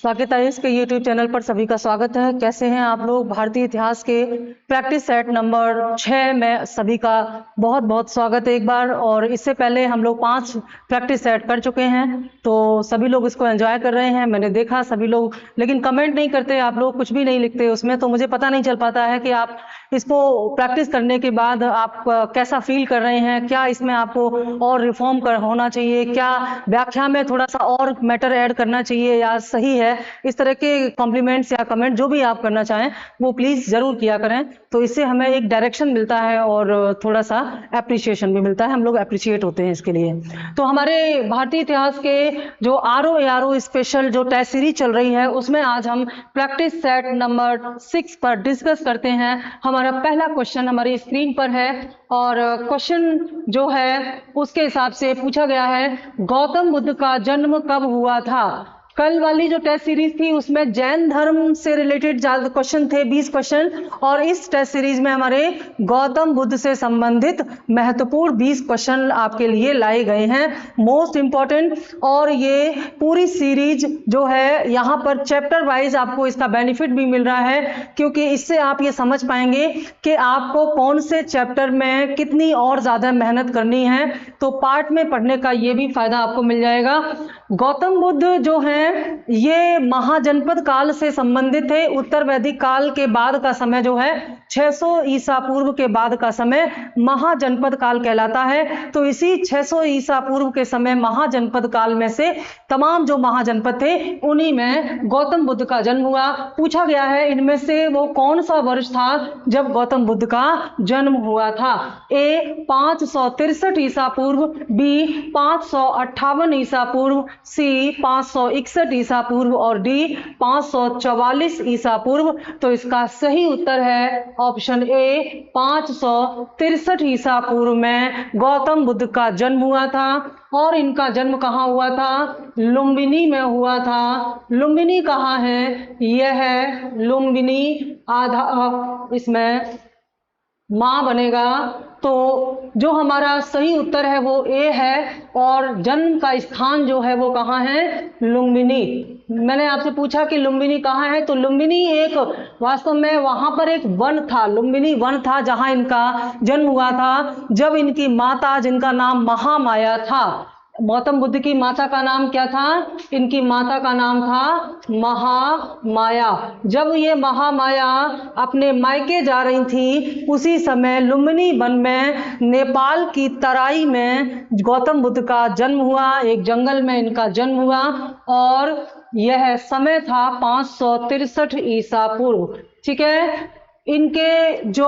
Saket IAS के YouTube channel पर सभी का स्वागत है। कैसे हैं आप लोग? भारतीय इतिहास के प्रैक्टिस सेट नंबर 6 में सभी का बहुत बहुत स्वागत है एक बार। और इससे पहले हम लोग 5 प्रैक्टिस सेट कर चुके हैं, तो सभी लोग इसको एंजॉय कर रहे हैं। मैंने देखा सभी लोग, लेकिन कमेंट नहीं करते आप लोग, कुछ भी नहीं लिखते उसमें, तो मुझे पता नहीं चल पाता है कि आप इसको प्रैक्टिस करने के बाद आप कैसा फील कर रहे हैं, क्या इसमें आपको और रिफॉर्म होना चाहिए, क्या व्याख्या में थोड़ा सा और मैटर ऐड करना चाहिए या सही है। इस तरह के कॉम्प्लीमेंट्स या कमेंट जो भी आप करना चाहें वो प्लीज़ ज़रूर किया करें, तो इससे हमें एक डायरेक्शन मिलता है और थोड़ा सा एप्रिसिएशन भी मिलता है। हम लोग एप्रिशिएट होते हैं इसके लिए। तो हमारे भारतीय इतिहास के जो आरओ स्पेशल जो टेस्ट सीरीज चल रही है, उसमें आज हम प्रैक्टिस सेट नंबर 6 पर डिस्कस करते हैं। हमारा पहला क्वेश्चन हमारी स्क्रीन पर है और क्वेश्चन जो है उसके हिसाब से पूछा गया है, गौतम बुद्ध का जन्म कब हुआ था? कल वाली जो टेस्ट सीरीज थी उसमें जैन धर्म से रिलेटेड ज्यादा क्वेश्चन थे, 20 क्वेश्चन, और इस टेस्ट सीरीज में हमारे गौतम बुद्ध से संबंधित महत्वपूर्ण 20 क्वेश्चन आपके लिए लाए गए हैं, मोस्ट इंपॉर्टेंट। और ये पूरी सीरीज जो है यहाँ पर चैप्टर वाइज आपको इसका बेनिफिट भी मिल रहा है, क्योंकि इससे आप ये समझ पाएंगे कि आपको कौन से चैप्टर में कितनी और ज्यादा मेहनत करनी है। तो पार्ट में पढ़ने का ये भी फायदा आपको मिल जाएगा। गौतम बुद्ध जो है ये महाजनपद काल से संबंधित है। उत्तर वैदिक काल के बाद का समय जो है 600 ईसा पूर्व के बाद का समय महाजनपद काल कहलाता है। तो इसी 600 ईसा पूर्व के समय महाजनपद काल में से तमाम जो महाजनपद थे उन्हीं में गौतम बुद्ध का जन्म हुआ। पूछा गया है इनमें से वो कौन सा वर्ष था जब गौतम बुद्ध का जन्म हुआ था? ए 563 ईसा पूर्व, बी 558 ईसा पूर्व, सी 561 ईसा पूर्व और डी 544 ईसा पूर्व। तो इसका सही उत्तर है ऑप्शन ए 563 ईसा पूर्व में गौतम बुद्ध का जन्म हुआ था। और इनका जन्म कहाँ हुआ था? लुम्बिनी में हुआ था। लुम्बिनी कहाँ है? यह है लुम्बिनी। आधा इसमें माँ बनेगा, तो जो हमारा सही उत्तर है वो ए है। और जन्म का स्थान जो है वो कहाँ है? लुम्बिनी। मैंने आपसे पूछा कि लुम्बिनी कहाँ है, तो लुम्बिनी एक वास्तव में वहां पर एक वन था, लुम्बिनी वन था जहां इनका जन्म हुआ था। जब इनकी माता, जिनका नाम महामाया था, गौतम बुद्ध की माता का नाम क्या था? इनकी माता का नाम था महामाया। जब ये महामाया अपने मायके जा रही थी उसी समय लुम्बिनी वन में नेपाल की तराई में गौतम बुद्ध का जन्म हुआ। एक जंगल में इनका जन्म हुआ और यह समय था 563 ईसा पूर्व। ठीक है। इनके जो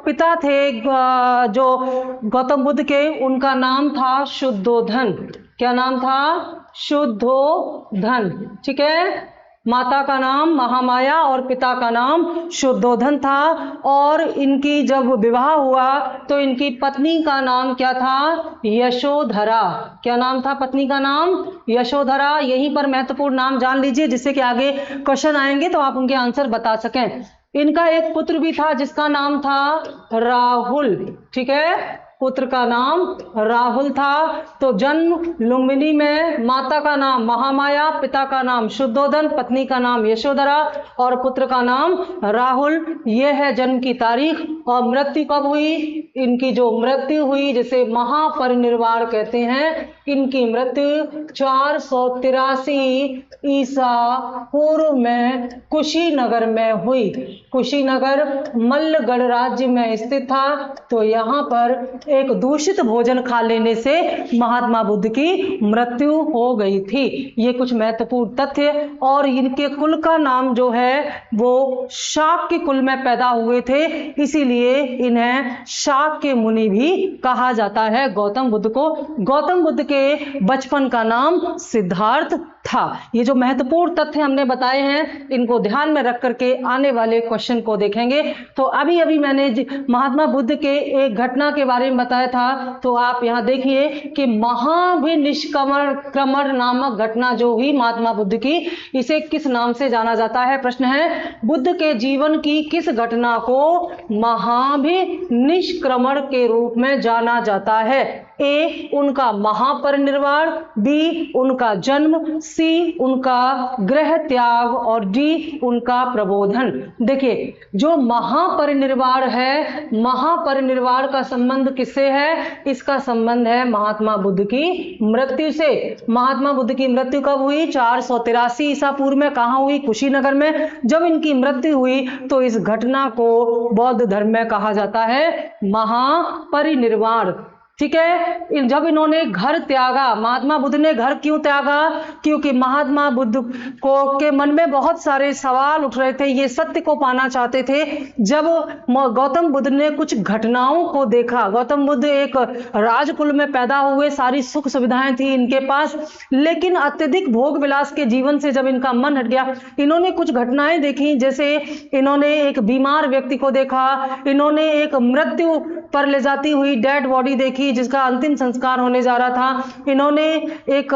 पिता थे जो गौतम बुद्ध के, उनका नाम था शुद्धोधन। क्या नाम था? शुद्धोधन। ठीक है। माता का नाम महामाया और पिता का नाम शुद्धोधन था। और इनकी जब विवाह हुआ तो इनकी पत्नी का नाम क्या था? यशोधरा। क्या नाम था पत्नी का नाम? यशोधरा। यहीं पर महत्वपूर्ण नाम जान लीजिए, जिससे कि आगे क्वेश्चन आएंगे तो आप उनके आंसर बता सकें। इनका एक पुत्र भी था जिसका नाम था राहुल। ठीक है। पुत्र का नाम राहुल था। तो जन्म लुम्बिनी में, माता का नाम महामाया, पिता का नाम शुद्धोधन, पत्नी का नाम यशोधरा और पुत्र का नाम राहुल। यह है जन्म की तारीख। और मृत्यु कब हुई? इनकी जो मृत्यु हुई, जिसे महापरिनिर्वाण कहते हैं, इनकी मृत्यु 483 ईसा पूर्व में कुशीनगर में हुई। कुशीनगर मल्लगढ़ राज्य में स्थित था। तो यहाँ पर एक दूषित भोजन खा लेने से महात्मा बुद्ध की मृत्यु हो गई थी। ये कुछ महत्वपूर्ण तथ्य। और इनके कुल का नाम जो है वो शाक्य कुल में पैदा हुए थे, इसीलिए इन्हें शाक्य मुनि भी कहा जाता है गौतम बुद्ध को। गौतम बुद्ध के बचपन का नाम सिद्धार्थ था। ये जो महत्वपूर्ण तथ्य हमने बताए हैं, इनको ध्यान में रख करके आने वाले क्वेश्चन को देखेंगे। तो अभी अभी मैंने महात्मा बुद्ध के एक घटना के बारे में बताया था, तो आप यहाँ देखिए कि महाभिनिष्क्रमण नामक घटना जो हुई महात्मा बुद्ध की, इसे किस नाम से जाना जाता है? प्रश्न है, बुद्ध के जीवन की किस घटना को महाभिनिष्क्रमण के रूप में जाना जाता है? ए उनका महापरिनिर्वाण, बी उनका जन्म, सी उनका गृह त्याग और डी उनका प्रबोधन। देखिए, जो महापरिनिर्वाण है, महापरिनिर्वाण का संबंध किससे है? इसका संबंध है महात्मा बुद्ध की मृत्यु से। महात्मा बुद्ध की मृत्यु कब हुई? 483 ईसा पूर्व में। कहाँ हुई? कुशीनगर में। जब इनकी मृत्यु हुई तो इस घटना को बौद्ध धर्म में कहा जाता है महापरिनिर्वाण। ठीक है। जब इन्होंने घर त्यागा, महात्मा बुद्ध ने घर क्यों त्यागा? क्योंकि महात्मा बुद्ध को के मन में बहुत सारे सवाल उठ रहे थे, ये सत्य को पाना चाहते थे। जब गौतम बुद्ध ने कुछ घटनाओं को देखा, गौतम बुद्ध एक राजकुल में पैदा हुए, सारी सुख सुविधाएं थी इनके पास, लेकिन अत्यधिक भोग विलास के जीवन से जब इनका मन हट गया, इन्होंने कुछ घटनाएं देखी। जैसे इन्होंने एक बीमार व्यक्ति को देखा, इन्होंने एक मृत्यु पर ले जाती हुई डेड बॉडी देखी जिसका अंतिम संस्कार होने जा रहा था। इन्होंने एक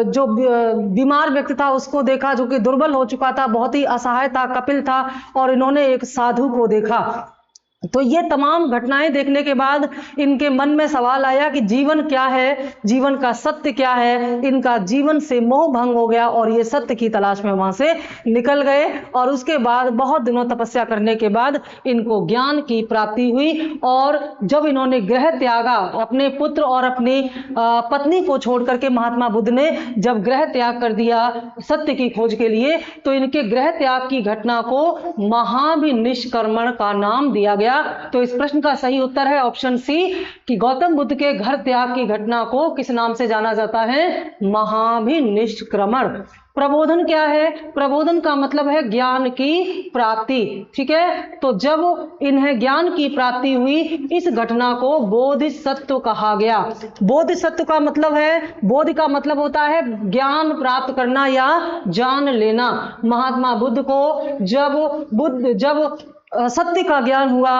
जो बीमार व्यक्ति था उसको देखा जो कि दुर्बल हो चुका था, बहुत ही असहाय था, कपिल था, और इन्होंने एक साधु को देखा। तो ये तमाम घटनाएं देखने के बाद इनके मन में सवाल आया कि जीवन क्या है, जीवन का सत्य क्या है। इनका जीवन से मोह भंग हो गया और ये सत्य की तलाश में वहां से निकल गए। और उसके बाद बहुत दिनों तपस्या करने के बाद इनको ज्ञान की प्राप्ति हुई। और जब इन्होंने गृह त्यागा, अपने पुत्र और अपनी पत्नी को छोड़ करके महात्मा बुद्ध ने जब गृह त्याग कर दिया सत्य की खोज के लिए, तो इनके गृह त्याग की घटना को महाभिनिष्क्रमण का नाम दिया गया। तो इस प्रश्न का सही उत्तर है ऑप्शन सी कि गौतम बुद्ध के घर त्याग की घटना को किस नाम से जाना जाता है? महाभिनिष्क्रमण। प्रबोधन क्या है? प्रबोधन का मतलब है ज्ञान की प्राप्ति। ठीक है। तो जब इन्हें ज्ञान की प्राप्ति हुई, इस घटना को बोधिसत्व कहा गया। बोधिसत्व का मतलब है, बोधि का मतलब होता है ज्ञान प्राप्त करना या जान लेना। महात्मा बुद्ध को जब सत्य का ज्ञान हुआ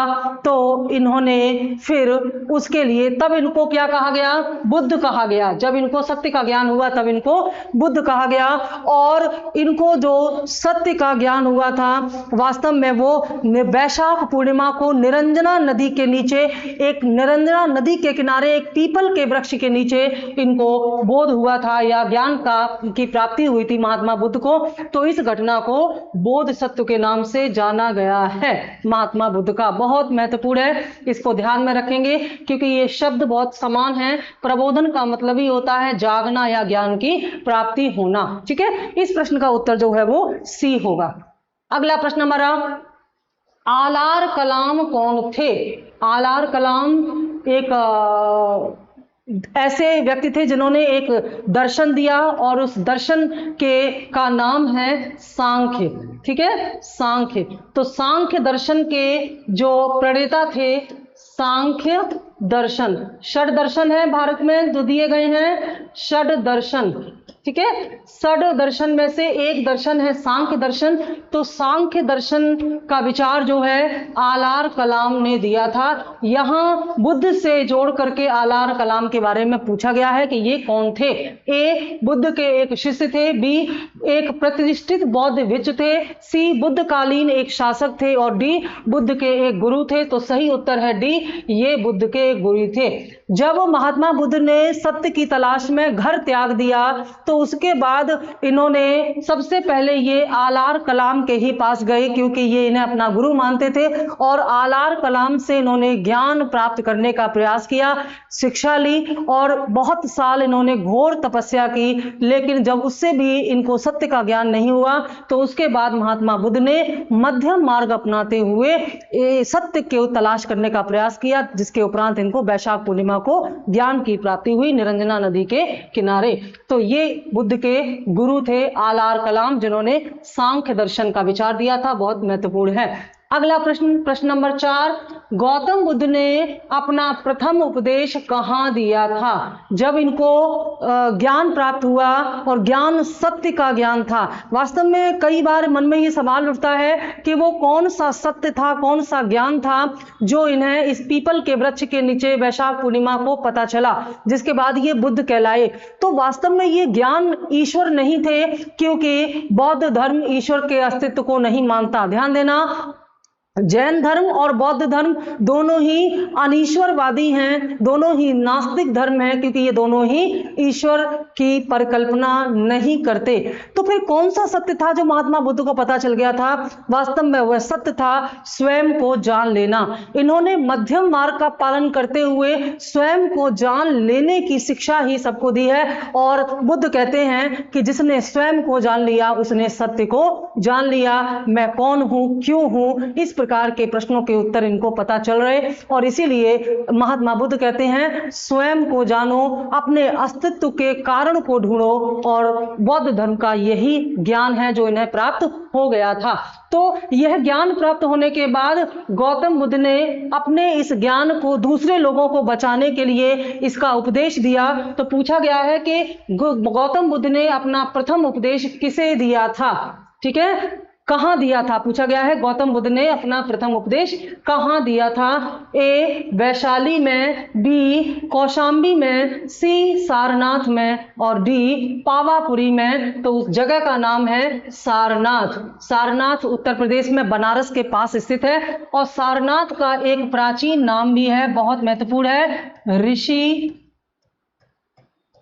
तो इन्होंने फिर उसके लिए, तब इनको क्या कहा गया? बुद्ध कहा गया। जब इनको सत्य का ज्ञान हुआ तब इनको बुद्ध कहा गया। और इनको जो सत्य का ज्ञान हुआ था, वास्तव में वो वैशाख पूर्णिमा को निरंजना नदी के नीचे, एक निरंजना नदी के किनारे एक पीपल के वृक्ष के नीचे इनको बोध हुआ था या ज्ञान की प्राप्ति हुई थी महात्मा बुद्ध को। तो इस घटना को बोधिसत्व के नाम से जाना गया है। महात्मा बुद्ध का बहुत महत्वपूर्ण है, इसको ध्यान में रखेंगे क्योंकि ये शब्द बहुत समान है। प्रबोधन का मतलब ही होता है जागना या ज्ञान की प्राप्ति होना। ठीक है। इस प्रश्न का उत्तर जो है वो सी होगा। अगला प्रश्न हमारा, आलार कलाम कौन थे? आलार कलाम एक ऐसे व्यक्ति थे जिन्होंने एक दर्शन दिया और उस दर्शन का नाम है सांख्य। ठीक है, सांख्य। तो सांख्य दर्शन के जो प्रणेता थे, सांख्य दर्शन, षड दर्शन है भारत में जो दिए गए हैं, षड दर्शन। ठीक है, षड दर्शन में से एक दर्शन है सांख्य दर्शन। तो सांख्य दर्शन का विचार जो है आलार कलाम ने दिया था। यहां बुद्ध से जोड़ करके आलार कलाम के बारे में पूछा गया है कि ये कौन थे। ए, बुद्ध के एक शिष्य थे। बी, एक प्रतिष्ठित बौद्ध भिक्षु थे। सी, बुद्धकालीन एक शासक थे। और डी, बुद्ध के एक गुरु थे। तो सही उत्तर है डी, ये बुद्ध के गुरु थे। जब महात्मा बुद्ध ने सत्य की तलाश में घर त्याग दिया तो उसके बाद इन्होंने सबसे पहले ये आलार कलाम के ही पास गए क्योंकि ये इन्हें अपना गुरु मानते थे। और आलार कलाम से इन्होंने ज्ञान प्राप्त करने का प्रयास किया, शिक्षा ली और बहुत साल इन्होंने घोर तपस्या की। लेकिन जब उससे भी इनको सत्य का ज्ञान नहीं हुआ तो उसके बाद महात्मा बुद्ध ने मध्यम मार्ग अपनाते हुए सत्य की तलाश करने का प्रयास किया, जिसके उपरांत इनको वैशाख पूर्णिमा को ज्ञान की प्राप्ति हुई निरंजना नदी के किनारे। तो ये बुद्ध के गुरु थे आलार कलाम, जिन्होंने सांख्य दर्शन का विचार दिया था। बहुत महत्वपूर्ण है। अगला प्रश्न, प्रश्न नंबर 4, गौतम बुद्ध ने अपना प्रथम उपदेश कहाँ दिया था? जब इनको ज्ञान प्राप्त हुआ और ज्ञान सत्य का ज्ञान था। वास्तव में कई बार मन में ये सवाल उठता है कि वो कौन सा सत्य था, कौन सा ज्ञान था जो इन्हें इस पीपल के वृक्ष के नीचे वैशाख पूर्णिमा को पता चला, जिसके बाद ये बुद्ध कहलाए। तो वास्तव में ये ज्ञान ईश्वर नहीं थे क्योंकि बौद्ध धर्म ईश्वर के अस्तित्व को नहीं मानता। ध्यान देना, जैन धर्म और बौद्ध धर्म दोनों ही अनीश्वरवादी हैं, दोनों ही नास्तिक धर्म हैं, क्योंकि ये दोनों ही ईश्वर की परिकल्पना नहीं करते। तो फिर कौन सा सत्य था जो महात्मा बुद्ध को पता चल गया था? वास्तव में वह सत्य था स्वयं को जान लेना। इन्होंने मध्यम मार्ग का पालन करते हुए स्वयं को जान लेने की शिक्षा ही सबको दी है। और बुद्ध कहते हैं कि जिसने स्वयं को जान लिया उसने सत्य को जान लिया। मैं कौन हूं, क्यों हूं, इस प्रकार के प्रश्नों के उत्तर इनको पता चल रहे। और इसीलिए महात्मा बुद्ध कहते हैं स्वयं को जानो, अपने अस्तित्व के कारण को ढूंढो। और बौद्ध धर्म का यही ज्ञान है जो इन्हें प्राप्त हो गया था। तो यह ज्ञान प्राप्त होने के बाद गौतम बुद्ध ने अपने इस ज्ञान को दूसरे लोगों को बचाने के लिए इसका उपदेश दिया। तो पूछा गया है कि गौतम बुद्ध ने अपना प्रथम उपदेश किसे दिया था? ठीक है, कहां दिया था? पूछा गया है गौतम बुद्ध ने अपना प्रथम उपदेश कहां दिया था? ए वैशाली में, बी कौशाम्बी में, सी सारनाथ में और डी पावापुरी में। तो उस जगह का नाम है सारनाथ। सारनाथ उत्तर प्रदेश में बनारस के पास स्थित है। और सारनाथ का एक प्राचीन नाम भी है, बहुत महत्वपूर्ण है, ऋषि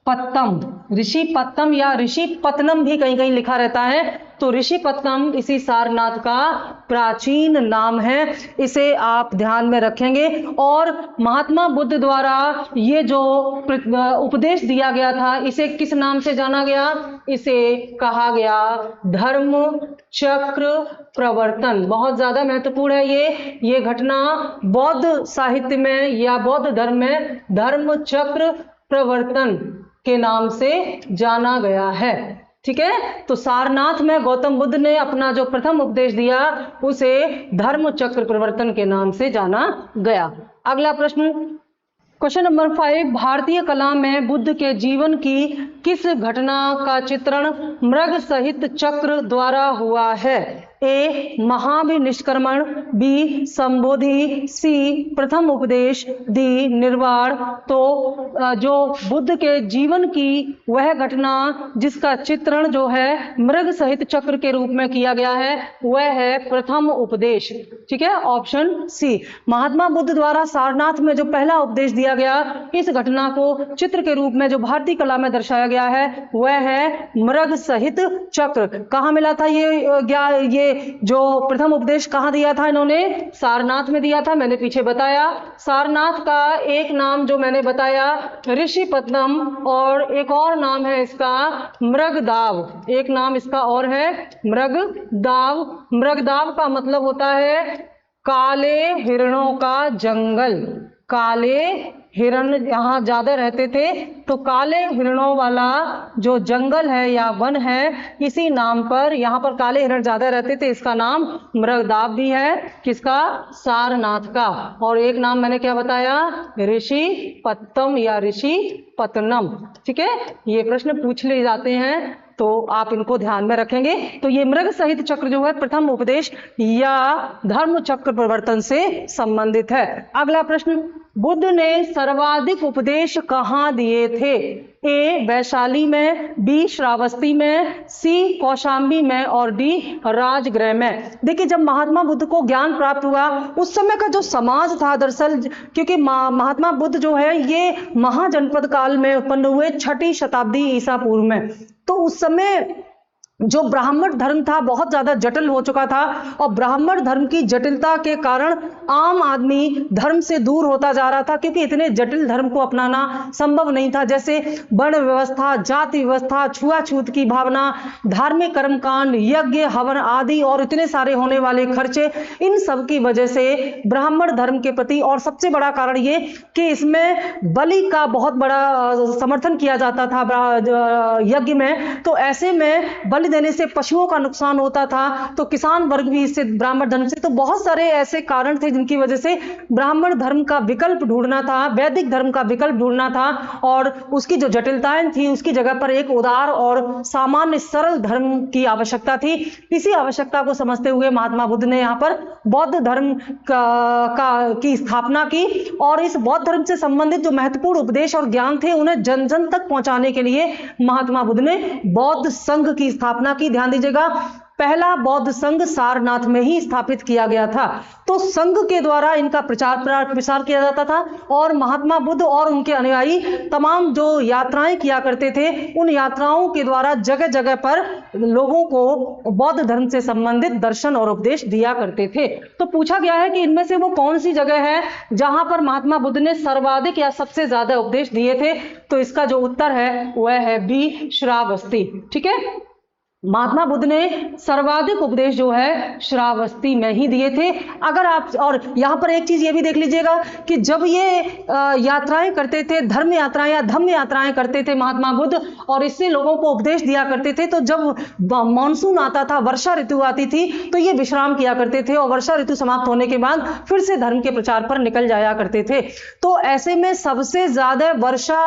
पत्तम। ऋषि पत्तम या ऋषि पत्तनम भी कहीं कहीं लिखा रहता है। तो ऋषि पत्तनम इसी सारनाथ का प्राचीन नाम है, इसे आप ध्यान में रखेंगे। और महात्मा बुद्ध द्वारा ये जो उपदेश दिया गया था इसे किस नाम से जाना गया? इसे कहा गया धर्म चक्र प्रवर्तन। बहुत ज्यादा महत्वपूर्ण है ये घटना बौद्ध साहित्य में या बौद्ध धर्म में धर्म चक्र प्रवर्तन के नाम से जाना गया है। ठीक है, तो सारनाथ में गौतम बुद्ध ने अपना जो प्रथम उपदेश दिया उसे धर्म चक्र प्रवर्तन के नाम से जाना गया। अगला प्रश्न, क्वेश्चन नंबर 5, भारतीय कला में बुद्ध के जीवन की किस घटना का चित्रण मृग सहित चक्र द्वारा हुआ है? ए महाभिनिष्क्रमण, बी संबोधि, सी प्रथम उपदेश, डी निर्वाण। तो जो बुद्ध के जीवन की वह घटना जिसका चित्रण जो है मृग सहित चक्र के रूप में किया गया है वह है प्रथम उपदेश। ठीक है, ऑप्शन सी। महात्मा बुद्ध द्वारा सारनाथ में जो पहला उपदेश दिया गया, इस घटना को चित्र के रूप में जो भारतीय कला में दर्शाया गया है वह है मृग सहित चक्र। कहाँ मिला था ये जो प्रथम उपदेश कहाँ दिया था? इन्होंने सारनाथ में दिया था। मैंने पीछे बताया सारनाथ का एक नाम जो मैंने बताया ऋषि पत्तनम और एक और नाम है इसका मृगदाव। एक नाम इसका और है मृगदाव। मृगदाव का मतलब होता है काले हिरणों का जंगल। काले हिरण यहाँ ज्यादा रहते थे, तो काले हिरणों वाला जो जंगल है या वन है, इसी नाम पर यहाँ पर काले हिरण ज्यादा रहते थे, इसका नाम मृगदाव भी है। किसका? सारनाथ का। और एक नाम मैंने क्या बताया? ऋषि पत्तम या ऋषि पत्तनम। ठीक है, ये प्रश्न पूछ ले जाते हैं तो आप इनको ध्यान में रखेंगे। तो ये मृग सहित चक्र जो है प्रथम उपदेश या धर्म चक्र प्रवर्तन से संबंधित है। अगला प्रश्न, बुद्ध ने सर्वाधिक उपदेश कहाँ दिए थे? ए वैशाली में, बी श्रावस्ती में, सी कौशाम्बी में और डी राजगृह में। देखिए, जब महात्मा बुद्ध को ज्ञान प्राप्त हुआ उस समय का जो समाज था, दरअसल क्योंकि महात्मा बुद्ध जो है ये महाजनपद काल में उत्पन्न हुए 6ठी शताब्दी ईसा पूर्व में। तो उस समय जो ब्राह्मण धर्म था बहुत ज्यादा जटिल हो चुका था और ब्राह्मण धर्म की जटिलता के कारण आम आदमी धर्म से दूर होता जा रहा था, क्योंकि इतने जटिल धर्म को अपनाना संभव नहीं था। जैसे वर्ण व्यवस्था, जाति व्यवस्था, छुआछूत की भावना, धार्मिक कर्मकांड, यज्ञ हवन आदि और इतने सारे होने वाले खर्चे, इन सब की वजह से ब्राह्मण धर्म के प्रति, और सबसे बड़ा कारण ये कि इसमें बलि का बहुत बड़ा समर्थन किया जाता था यज्ञ में। तो ऐसे में बलि देने से पशुओं का नुकसान होता था, तो किसान वर्ग भी इससे ब्राह्मण धर्म से, तो बहुत सारे ऐसे कारण थे जिनकी वजह से ब्राह्मण धर्म का विकल्प ढूंढना था, वैदिक धर्म का विकल्प ढूंढना था और उसकी जो जटिलताएं थी उसकी जगह पर एक उदार और सामान्य सरल धर्म की आवश्यकता थी। इसी आवश्यकता को समझते हुए महात्मा बुद्ध ने यहाँ पर बौद्ध धर्म की स्थापना की और इस बौद्ध धर्म से संबंधित जो महत्वपूर्ण उपदेश और ज्ञान थे उन्हें जन जन तक पहुंचाने के लिए महात्मा बुद्ध ने बौद्ध संघ की स्थापना की। ध्यान दीजिएगा, पहला बौद्ध संघ सारनाथ में ही स्थापित किया गया था। तो संघ के द्वारा इनका प्रचार प्रसार किया जाता था और महात्मा बुद्ध और उनके अनुयायी तमाम जो यात्राएं किया करते थे, उन यात्राओं के द्वारा जगह जगह पर लोगों को बौद्ध धर्म से संबंधित दर्शन और उपदेश दिया करते थे। तो पूछा गया है कि इनमें से वो कौन सी जगह है जहां पर महात्मा बुद्ध ने सर्वाधिक या सबसे ज्यादा उपदेश दिए थे। तो इसका जो उत्तर है वह है बी, श्रावस्ती। ठीक है, महात्मा बुद्ध ने सर्वाधिक उपदेश जो है श्रावस्ती में ही दिए थे। अगर आप, और यहां पर एक चीज ये भी देख लीजिएगा कि जब ये यात्राएं करते थे, धर्म यात्राएं या धम्म यात्राएं करते थे महात्मा बुद्ध, और इससे लोगों को उपदेश दिया करते थे, तो जब मानसून आता था, वर्षा ऋतु आती थी, तो ये विश्राम किया करते थे और वर्षा ऋतु समाप्त होने के बाद फिर से धर्म के प्रचार पर निकल जाया करते थे। तो ऐसे में सबसे ज्यादा वर्षा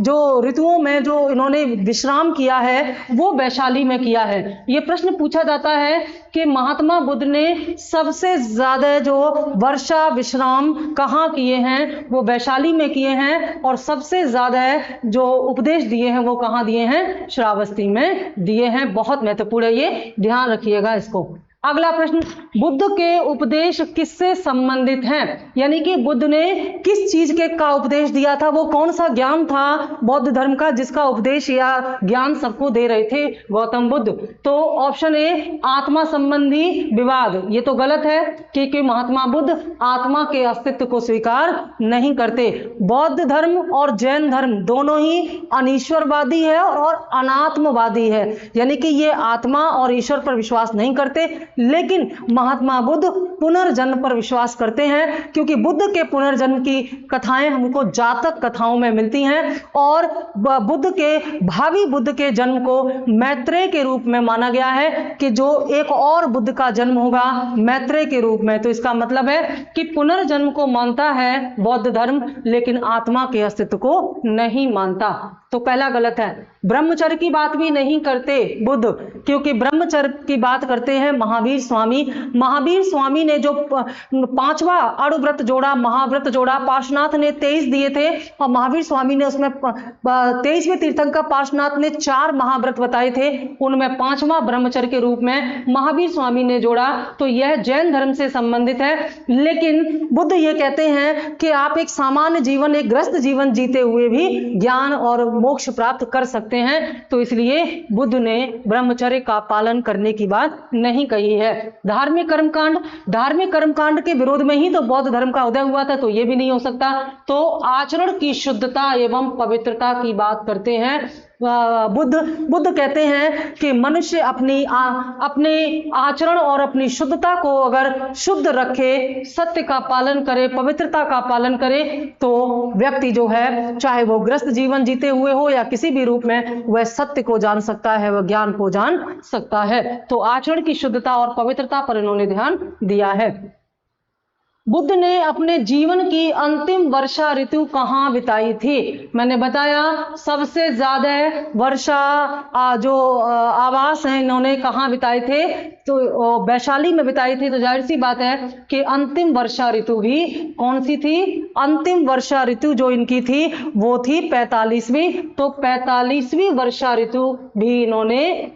जो ऋतुओं में जो इन्होंने विश्राम किया है वो वैशाली में किया है। यह प्रश्न पूछा जाता है कि महात्मा बुद्ध ने सबसे ज्यादा जो वर्षा विश्राम कहां किए हैं, वो वैशाली में किए हैं, और सबसे ज्यादा जो उपदेश दिए हैं वो कहां दिए हैं, श्रावस्ती में दिए हैं। बहुत महत्वपूर्ण है, ये ध्यान रखिएगा इसको। अगला प्रश्न, बुद्ध के उपदेश किससे संबंधित हैं? यानी कि बुद्ध ने किस चीज के का उपदेश दिया था, वो कौन सा ज्ञान था बौद्ध धर्म का जिसका उपदेश या ज्ञान सबको दे रहे थे गौतम बुद्ध? तो ऑप्शन ए, आत्मा संबंधी विवाद। ये तो गलत है क्योंकि महात्मा बुद्ध आत्मा के अस्तित्व को स्वीकार नहीं करते। बौद्ध धर्म और जैन धर्म दोनों ही अनीश्वरवादी है और अनात्मवादी है, यानी कि ये आत्मा और ईश्वर पर विश्वास नहीं करते, लेकिन महात्मा बुद्ध पुनर्जन्म पर विश्वास करते हैं, क्योंकि बुद्ध के पुनर्जन्म की कथाएं हमको जातक कथाओं में मिलती हैं, और बुद्ध के भावी बुद्ध के जन्म को मैत्रेय के रूप में माना गया है कि जो एक और बुद्ध का जन्म होगा मैत्रेय के रूप में। तो इसका मतलब है कि पुनर्जन्म को मानता है बौद्ध धर्म, लेकिन आत्मा के अस्तित्व को नहीं मानता। तो पहला गलत है। ब्रह्मचर्य की बात भी नहीं करते बुद्ध, क्योंकि ब्रह्मचर्य की बात करते हैं महावीर स्वामी। महावीर स्वामी ने जो 5वां अणुव्रत जोड़ा, महाव्रत जोड़ा, पार्श्वनाथ ने 23 दिए थे, और महावीर स्वामी ने उसमें 23वें तीर्थंकर पार्श्वनाथ ने 4 महाव्रत बताए थे, उनमें 5वां ब्रह्मचर्य के रूप में महावीर स्वामी ने जोड़ा। तो यह जैन धर्म से संबंधित है। लेकिन बुद्ध ये कहते हैं कि आप एक सामान्य जीवन, एक गृहस्थ जीवन जीते हुए भी ज्ञान और मोक्ष प्राप्त कर सकते हैं। तो इसलिए बुद्ध ने ब्रह्मचर्य का पालन करने की बात नहीं कही है। धार्मिक कर्मकांड, धार्मिक कर्मकांड के विरोध में ही तो बौद्ध धर्म का उदय हुआ था, तो यह भी नहीं हो सकता। तो आचरण की शुद्धता एवं पवित्रता की बात करते हैं बुद्ध कहते हैं कि मनुष्य अपने आचरण और अपनी शुद्धता को अगर शुद्ध रखे, सत्य का पालन करे, पवित्रता का पालन करे, तो व्यक्ति जो है चाहे वो गृहस्थ जीवन जीते हुए हो या किसी भी रूप में, वह सत्य को जान सकता है, वह ज्ञान को जान सकता है। तो आचरण की शुद्धता और पवित्रता पर इन्होंने ध्यान दिया है। बुद्ध ने अपने जीवन की अंतिम वर्षा ऋतु कहाँ बिताई थी? मैंने बताया सबसे ज्यादा वर्षा जो आवास है इन्होंने कहाँ बिताए थे, तो वैशाली में बिताई थी। तो जाहिर सी बात है कि अंतिम वर्षा ऋतु भी कौन सी थी? अंतिम वर्षा ऋतु जो इनकी थी वो थी 45वीं। तो 45वीं वर्षा ऋतु भी इन्होंने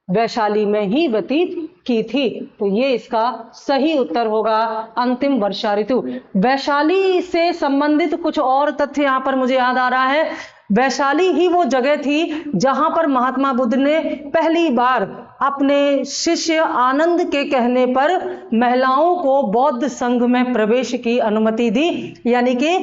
वैशाली में ही व्यतीत की थी। तो ये इसका सही उत्तर होगा, अंतिम वर्षा ऋतु। वैशाली से संबंधित कुछ और तथ्य यहां पर मुझे याद आ रहा है। वैशाली ही वो जगह थी जहां पर महात्मा बुद्ध ने पहली बार अपने शिष्य आनंद के कहने पर महिलाओं को बौद्ध संघ में प्रवेश की अनुमति दी। यानी कि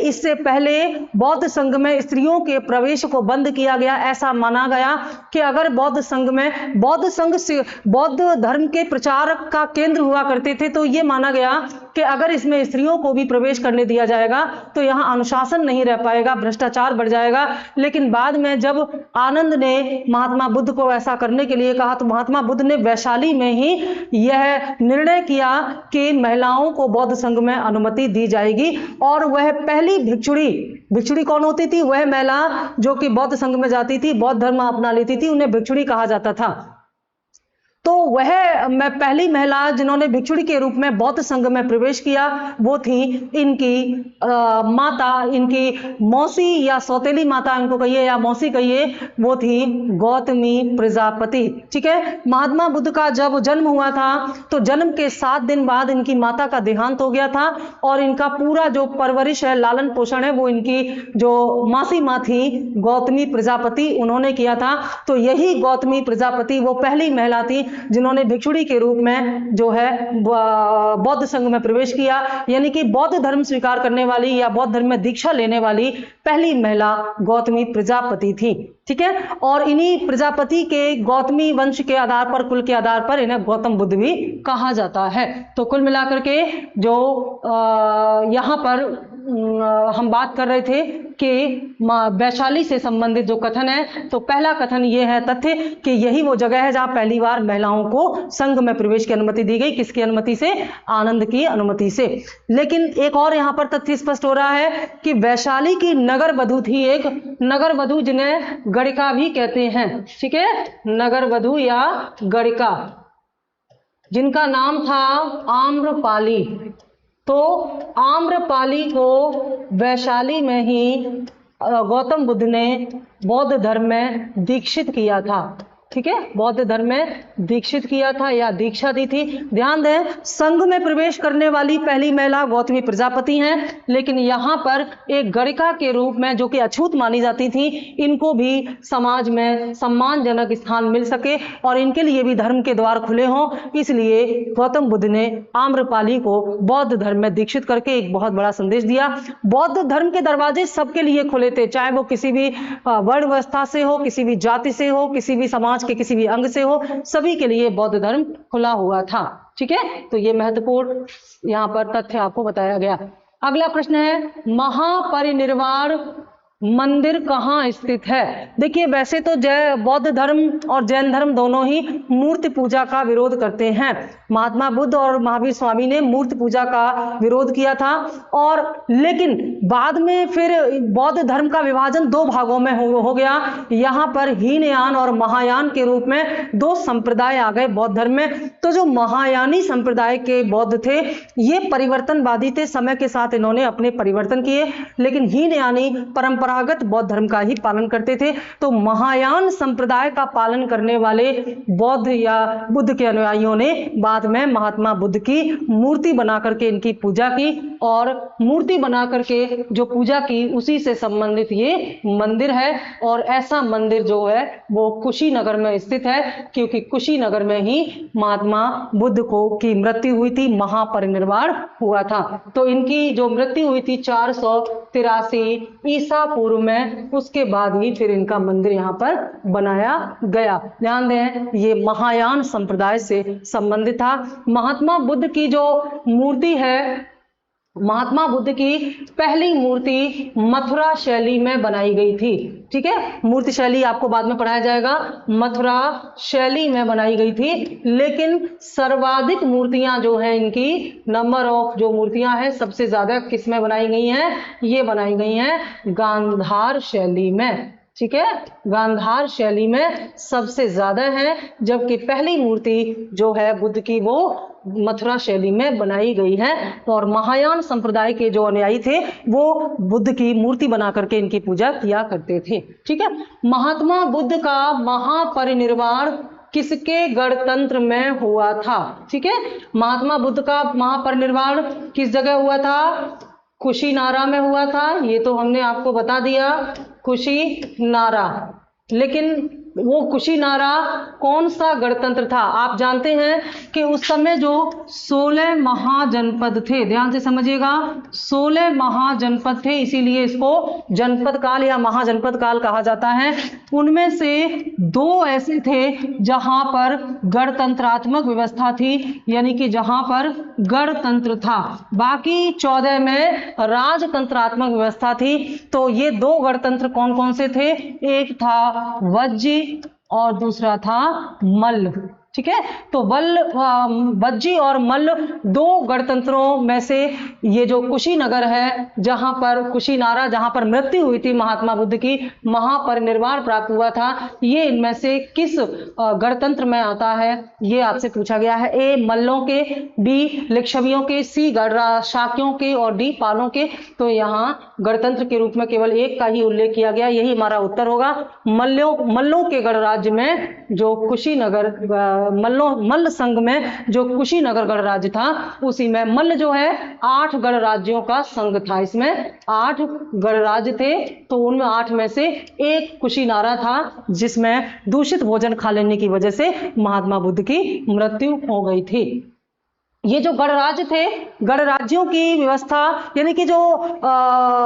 इससे पहले बौद्ध संघ में स्त्रियों के प्रवेश को बंद किया गया। ऐसा माना गया कि अगर बौद्ध संघ से बौद्ध धर्म के प्रचारक का केंद्र हुआ करते थे, तो ये माना गया कि अगर इसमें स्त्रियों को भी प्रवेश करने दिया जाएगा तो यहाँ अनुशासन नहीं रह पाएगा, भ्रष्टाचार बढ़ जाएगा। लेकिन बाद में जब आनंद ने महात्मा बुद्ध को ऐसा करने के लिए कहा, तो महात्मा बुद्ध ने वैशाली में ही यह निर्णय किया कि महिलाओं को बौद्ध संघ में अनुमति दी जाएगी। और वह पहली भिक्षुड़ी कौन होती थी? वह महिला जो कि बौद्ध संघ में जाती थी, बौद्ध धर्म अपना लेती थी, उन्हें भिक्षुड़ी कहा जाता था। तो वह मैं पहली महिला जिन्होंने भिक्षुणी के रूप में बौद्ध संघ में प्रवेश किया वो थी इनकी माता, इनकी मौसी या सौतेली माता इनको कहिए या मौसी कहिए, वो थी गौतमी प्रजापति। ठीक है, महात्मा बुद्ध का जब जन्म हुआ था तो जन्म के 7 दिन बाद इनकी माता का देहांत हो गया था और इनका पूरा जो परवरिश है, लालन पोषण है, वो इनकी जो मासी माँ थी गौतमी प्रजापति उन्होंने किया था। तो यही गौतमी प्रजापति वो पहली महिला थी जिन्होंने भिक्षुणी के रूप में जो है बौद्ध संघ में प्रवेश किया, यानी कि बौद्ध धर्म स्वीकार करने वाली या बौद्ध धर्म में दीक्षा लेने वाली पहली महिला गौतमी प्रजापति थी। ठीक है, और इन्हीं प्रजापति के गौतमी वंश के आधार पर, कुल के आधार पर इन्हें गौतम बुद्ध भी कहा जाता है। तो कुल मिलाकर के जो यहाँ पर हम बात कर रहे थे कि वैशाली से संबंधित जो कथन है, तो पहला कथन ये है तथ्य कि यही वो जगह है जहां पहली बार महिलाओं को संघ में प्रवेश की अनुमति दी गई। किसकी अनुमति से? आनंद की अनुमति से। लेकिन एक और यहां पर तथ्य स्पष्ट हो रहा है कि वैशाली की नगर वधू थी, एक नगर वधू जिन्हें गणिका भी कहते हैं। ठीक है, नगर वधू या गणिका, जिनका नाम था आम्रपाली। तो आम्रपाली को वैशाली में ही गौतम बुद्ध ने बौद्ध धर्म में दीक्षित किया था। ठीक है, बौद्ध धर्म में दीक्षित किया था या दीक्षा दी थी। ध्यान दें, संघ में प्रवेश करने वाली पहली महिला गौतमी प्रजापति हैं, लेकिन यहाँ पर एक गणिका के रूप में जो कि अछूत मानी जाती थी, इनको भी समाज में सम्मानजनक स्थान मिल सके और इनके लिए भी धर्म के द्वार खुले हों, इसलिए गौतम बुद्ध ने आम्रपाली को बौद्ध धर्म में दीक्षित करके एक बहुत बड़ा संदेश दिया। बौद्ध धर्म के दरवाजे सबके लिए खुले थे, चाहे वो किसी भी वर्ण व्यवस्था से हो, किसी भी जाति से हो, किसी भी समाज के किसी भी अंग से हो, सभी के लिए बौद्ध धर्म खुला हुआ था। ठीक है, तो ये महत्वपूर्ण यहाँ पर तथ्य आपको बताया गया। अगला प्रश्न है, महापरिनिर्वाण मंदिर कहाँ स्थित है? देखिए, वैसे तो बौद्ध धर्म और जैन धर्म दोनों ही मूर्ति पूजा का विरोध करते हैं। महात्मा बुद्ध और महावीर स्वामी ने मूर्ति पूजा का विरोध किया था, और लेकिन बाद में फिर बौद्ध धर्म का विभाजन 2 भागों में हो गया। यहाँ पर हीनयान और महायान के रूप में 2 संप्रदाय आ गए बौद्ध धर्म में। तो जो महायानी संप्रदाय के बौद्ध थे ये परिवर्तनवादी थे, समय के साथ इन्होंने अपने परिवर्तन किए, लेकिन हीनयानी परंपरागत बौद्ध धर्म का ही पालन करते थे। तो महायान संप्रदाय का पालन करने वाले बौद्ध या बुद्ध के अनुयायियों ने बाद में महात्मा बुद्ध की मूर्ति बना करके इनकी पूजा की, और मूर्ति बना करके जो पूजा की उसी से संबंधित ये मंदिर है। और ऐसा मंदिर जो है वो कुशीनगर में स्थित है, क्योंकि कुशीनगर में ही महात्मा बुद्ध की मृत्यु हुई थी, महापरिनिर्वाण हुआ था। तो इनकी जो मृत्यु हुई थी 483 ईसा पूर्व में, उसके बाद ही फिर इनका मंदिर यहाँ पर बनाया गया। ध्यान दें, ये महायान संप्रदाय से संबंधित था। महात्मा बुद्ध की जो मूर्ति है, महात्मा बुद्ध की पहली मूर्ति मथुरा शैली में बनाई गई थी। ठीक है, मूर्ति शैली आपको बाद में पढ़ाया जाएगा, मथुरा शैली में बनाई गई थी। लेकिन सर्वाधिक मूर्तियां जो हैं, इनकी नंबर ऑफ जो मूर्तियां हैं सबसे ज्यादा किस में बनाई गई हैं? ये बनाई गई हैं गांधार शैली में। ठीक है, गांधार शैली में सबसे ज्यादा है, जबकि पहली मूर्ति जो है बुद्ध की वो मथुरा शैली में बनाई गई है। और महायान संप्रदाय के जो अनुयायी थे वो बुद्ध की मूर्ति बना करके इनकी पूजा किया करते थे। ठीक है, महात्मा बुद्ध का महापरिनिर्वाण किसके गणतंत्र में हुआ था? ठीक है, महात्मा बुद्ध का महापरिनिर्वाण किस जगह हुआ था? कुशीनारा में हुआ था। ये तो हमने आपको बता दिया, कुशीनारा। लेकिन वो कुशीनारा कौन सा गणतंत्र था? आप जानते हैं कि उस समय जो 16 महाजनपद थे, ध्यान से समझिएगा, 16 महाजनपद थे, इसीलिए इसको जनपद काल या महाजनपद काल कहा जाता है। उनमें से 2 ऐसे थे जहां पर गणतंत्रात्मक व्यवस्था थी, यानी कि जहां पर गणतंत्र था। बाकी 14 में राजतंत्रात्मक व्यवस्था थी। तो ये 2 गणतंत्र कौन कौन से थे? एक था वज्जी और दूसरा था मल्ल। ठीक है। तो वज्जी और मल्ल दो गणतंत्रों में से ये जो कुशीनगर है, जहां पर कुशीनारा, जहां पर मृत्यु हुई थी महात्मा बुद्ध की, महापरिनिर्वाण प्राप्त हुआ था, ये इनमें से किस गणतंत्र में आता है, ये आपसे पूछा गया है। ए मल्लों के, बी लिच्छवियों के, सी शाक्यों के और डी पालों के। तो यहाँ गणतंत्र के रूप में केवल एक का ही उल्लेख किया गया, यही हमारा उत्तर होगा। मल्लों के गणराज्य में जो कुशीनगर, मल्ल संघ में जो कुशीनगर गणराज्य था, उसी में मल्ल जो है 8 गणराज्यों का संघ था। इसमें 8 गणराज्य थे, तो उनमें 8 में से एक कुशीनारा था, जिसमें दूषित भोजन खा लेने की वजह से महात्मा बुद्ध की मृत्यु हो गई थी। ये जो गणराज्य थे, गणराज्यों की व्यवस्था, यानी कि जो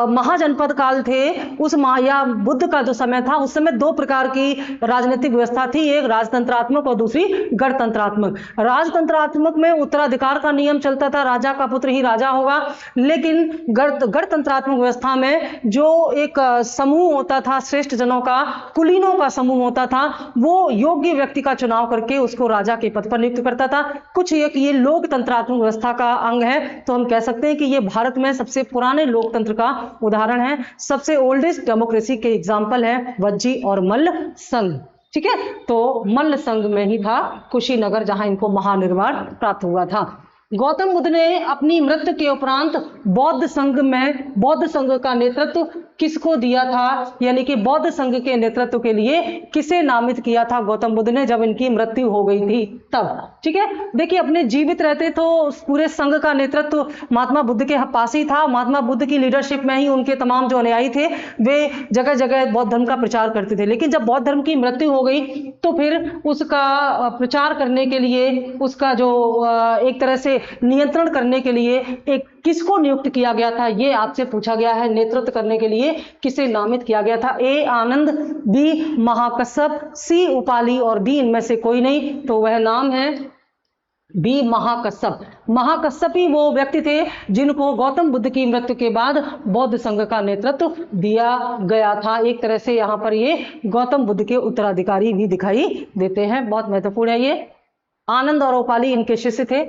महाजनपद काल थे, उस या बुद्ध का जो समय था, उस समय 2 प्रकार की राजनीतिक व्यवस्था थी, एक राजतंत्रात्मक और दूसरी गणतंत्रात्मक। राजतंत्रात्मक में उत्तराधिकार का नियम चलता था, राजा का पुत्र ही राजा होगा। लेकिन गणतंत्रात्मक व्यवस्था में जो एक समूह होता था श्रेष्ठ जनों का, कुलीनों का समूह होता था, वो योग्य व्यक्ति का चुनाव करके उसको राजा के पद पर नियुक्त करता था। कुछ एक ये लोकतंत्रात्मक व्यवस्था का अंग है, तो हम कह सकते हैं कि ये भारत में सबसे पुराने लोकतंत्र का उदाहरण है। सबसे ओल्डेस्ट डेमोक्रेसी के एग्जाम्पल है वज्जी और मल्ल संघ। ठीक है, तो मल्ल संघ में ही था कुशीनगर, जहां इनको महानिर्वाण प्राप्त हुआ था। गौतम बुद्ध ने अपनी मृत्यु के उपरांत बौद्ध संघ का नेतृत्व किसको दिया था, यानी कि बौद्ध संघ के नेतृत्व के लिए किसे नामित किया था गौतम बुद्ध ने, जब इनकी मृत्यु हो गई थी तब। ठीक है, देखिए अपने जीवित रहते तो पूरे संघ का नेतृत्व महात्मा बुद्ध के पास ही था। महात्मा बुद्ध की लीडरशिप में ही उनके तमाम जो अनुयायी थे, वे जगह जगह बौद्ध धर्म का प्रचार करते थे। लेकिन जब बौद्ध धर्म की मृत्यु हो गई, तो फिर उसका प्रचार करने के लिए, उसका जो एक तरह से नियंत्रण करने के लिए एक किसको नियुक्त किया गया था, ये आपसे पूछा गया है। नेतृत्व करने के लिए किसे नामित किया गया था? ए आनंद, बी महाकश्यप, सी उपाली और डी इनमें से कोई नहीं। तो वह नाम है बी महाकश्यप। महाकश्यप ही वो व्यक्ति थे जिनको गौतम बुद्ध की मृत्यु के बाद बौद्ध संघ का नेतृत्व दिया गया था। एक तरह से यहाँ पर ये गौतम बुद्ध के उत्तराधिकारी भी दिखाई देते हैं, बहुत महत्वपूर्ण है ये। आनंद और उपाली इनके शिष्य थे।